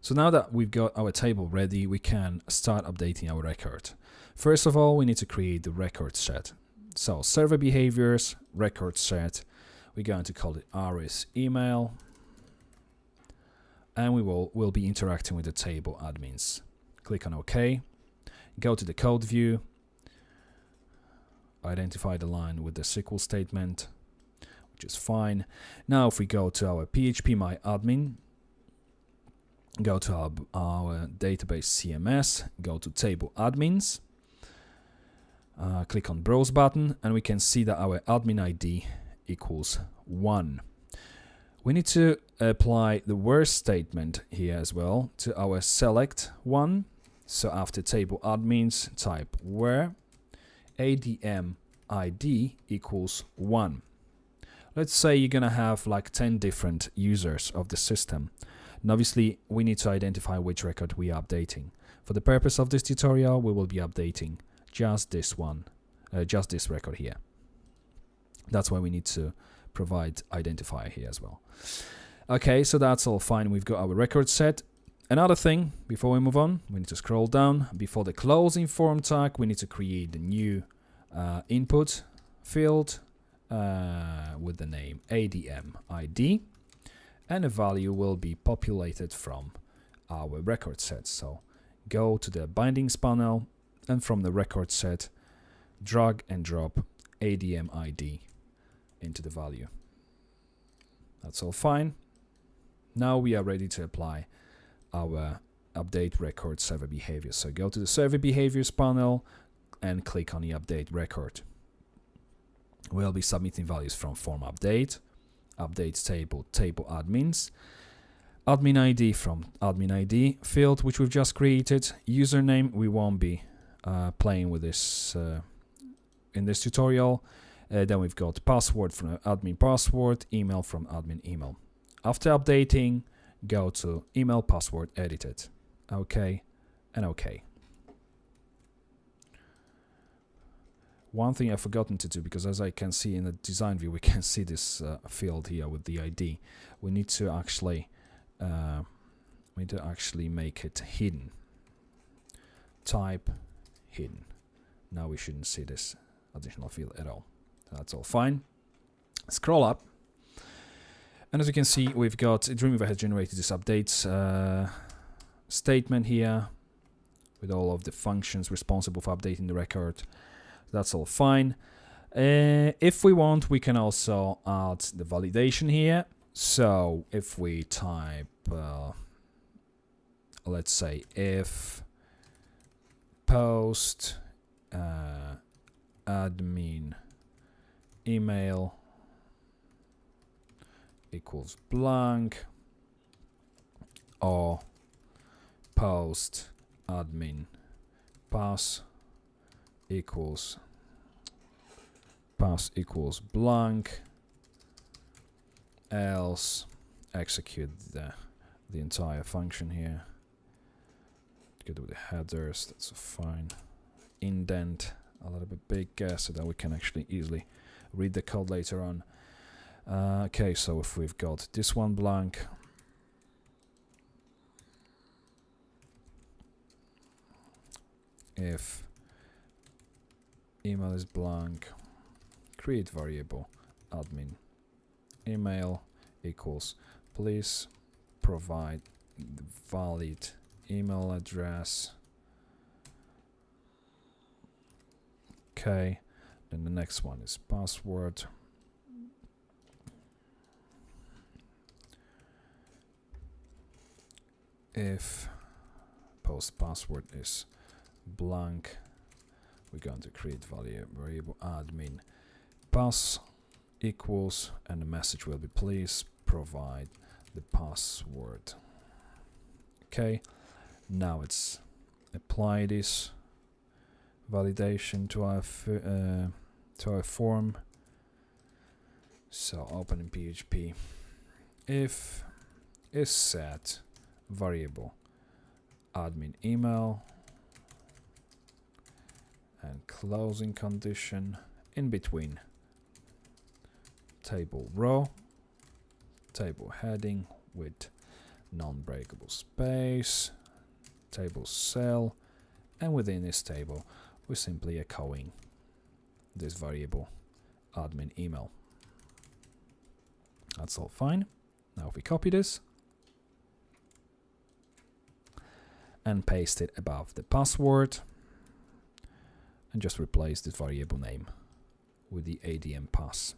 So now that we've got our table ready, we can start updating our record. First of all, we need to create the record set. So server behaviors, record set, we're going to call it Aris email, and we'll be interacting with the table admins. Click on OK, go to the code view, identify the line with the SQL statement, which is fine. Now if we go to our phpMyAdmin, go to our database CMS, go to table admins, click on browse button, and we can see that our admin ID equals 1. We need to apply the where statement here as well to our select one. So after table admins, type where ADM ID equals 1. Let's say you're gonna have like 10 different users of the system. And obviously we need to identify which record we are updating. For the purpose of this tutorial, we will be updating just this one, just this record here. That's why we need to provide identifier here as well. Okay, so that's all fine. We've got our record set. Another thing, before we move on, we need to scroll down. Before the closing form tag, we need to create a new input field with the name ADM ID, and a value will be populated from our record set. So go to the bindings panel, and from the record set, drag and drop ADM ID into the value. That's all fine. Now we are ready to apply our update record server behavior. So go to the server behaviors panel and click on the update record. We'll be submitting values from form update, update table, table admins, admin ID from admin ID field, which we've just created. Username, we won't be playing with this in this tutorial. Then we've got password from admin password, email from admin email. After updating, go to email password edited. OK and OK. One thing I've forgotten to do, because as I can see in the design view, we can see this field here with the ID. We need to actually make it hidden. Type hidden. Now we shouldn't see this additional field at all. That's all fine. Scroll up, and as you can see, we've got Dreamweaver has generated this updates statement here with all of the functions responsible for updating the record. That's all fine. If we want, we can also add the validation here. So if we type, let's say, if post admin email equals blank, or post admin pass equals blank, else execute the entire function here. Good with the headers, that's fine. Indent a little bit bigger so that we can actually easily read the code later on. Okay, so if we've got this one blank, if email is blank, create variable admin email equals please provide the valid email address. Okay, then the next one is password. If post password is blank, we're going to create variable admin pass equals, and the message will be please provide the password. Okay, now let's apply this validation to our form. So open in PHP, if is set variable admin email and closing condition in between table row, table heading with non-breakable space, table cell, and within this table we're simply echoing this variable admin email. That's all fine. Now if we copy this and paste it above the password and just replace this variable name with the ADM pass.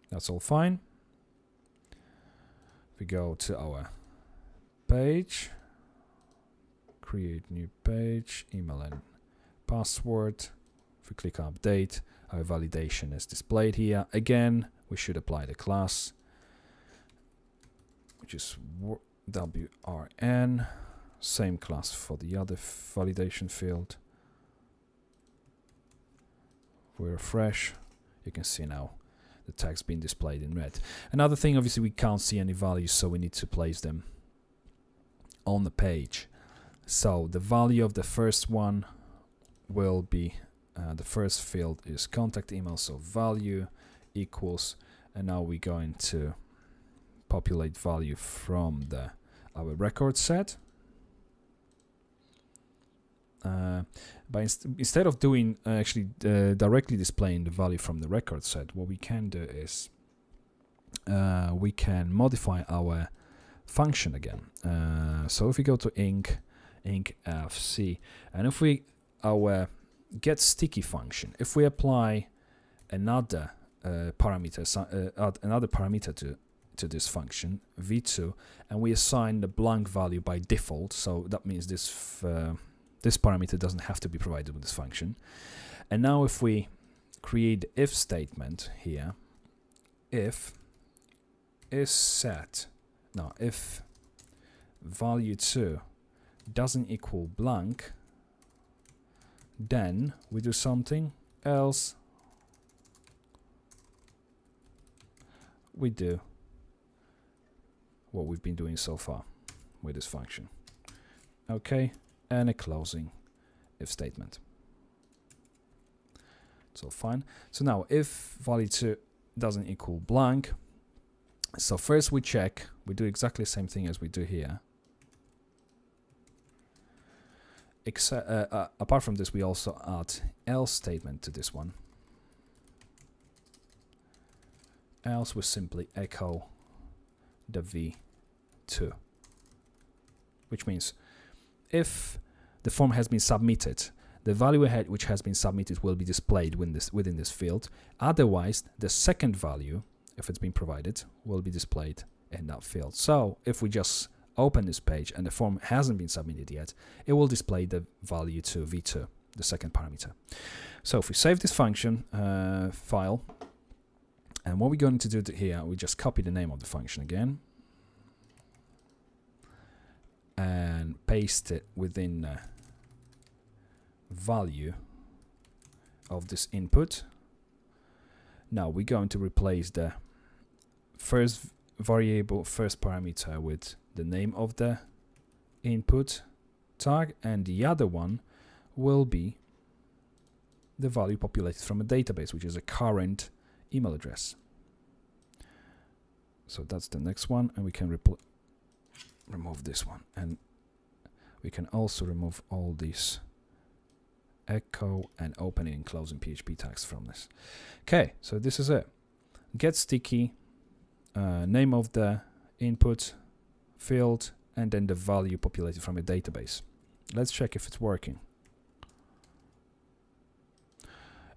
That's all fine. If we go to our page, create new page, email and password. If we click update, our validation is displayed here. Again, we should apply the class, which is WRN. Same class for the other validation field. If we refresh, you can see now the text being displayed in red. Another thing, obviously we can't see any values, so we need to place them on the page. So the value of the first one will be, the first field is contact email, so value equals, and now we're going to populate value from our record set. But instead of doing directly displaying the value from the record set, what we can do is we can modify our function again. So if we go to inc fc, and if we our get sticky function, if we apply another parameter, add another parameter to this function v2, and we assign the blank value by default, so that means this this parameter doesn't have to be provided with this function. And now if we create the if statement here, if is set, now if value 2 doesn't equal blank, then we do something else. We do what we've been doing so far with this function. Okay, and a closing if statement. It's all fine. So now if value 2 doesn't equal blank, so first we check, we do exactly the same thing as we do here. Except, apart from this, we also add else statement to this one. Else we simply echo the v2, which means if the form has been submitted, the value which has been submitted will be displayed within this field. Otherwise, the second value, if it's been provided, will be displayed in that field. So if we just open this page and the form hasn't been submitted yet, it will display the value to v2, the second parameter. So if we save this function file, and what we're going to do here, we just copy the name of the function again and paste it within the value of this input. Now we're going to replace the first variable, first parameter, with the name of the input tag, and the other one will be the value populated from a database, which is a current email address. So that's the next one, and we can remove this one, and we can also remove all these echo and opening and closing PHP tags from this. Okay, so this is it. Get sticky, name of the input field, and then the value populated from a database. Let's check if it's working.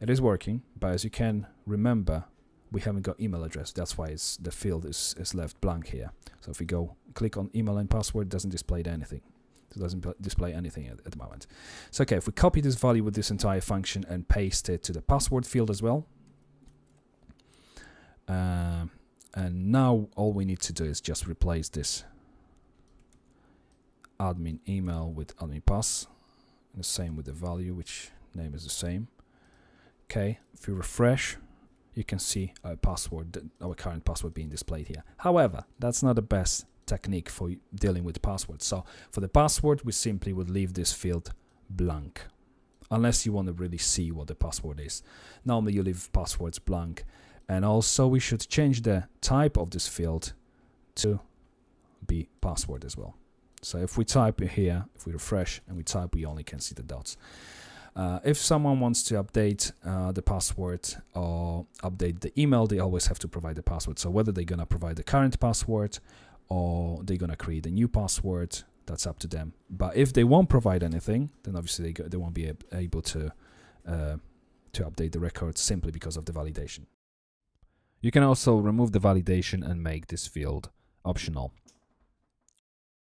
It is working, but as you can remember, we haven't got email address. That's why the field is left blank here. So if we go click on email and password, it doesn't display anything. It doesn't display anything at the moment. So okay, if we copy this value with this entire function and paste it to the password field as well, and now all we need to do is just replace this admin email with admin pass, and the same with the value, which name is the same. Okay, if you refresh, you can see our password, our current password being displayed here. However, that's not the best technique for dealing with passwords. So for the password, we simply would leave this field blank, unless you want to really see what the password is. Normally you leave passwords blank, And also we should change the type of this field to be password as well. So if we type here, if we refresh and we type, we only can see the dots. If someone wants to update the password or update the email, they always have to provide the password. So whether they're going to provide the current password or they're going to create a new password, that's up to them. But if they won't provide anything, then obviously they won't be able to update the records simply because of the validation. You can also remove the validation and make this field optional.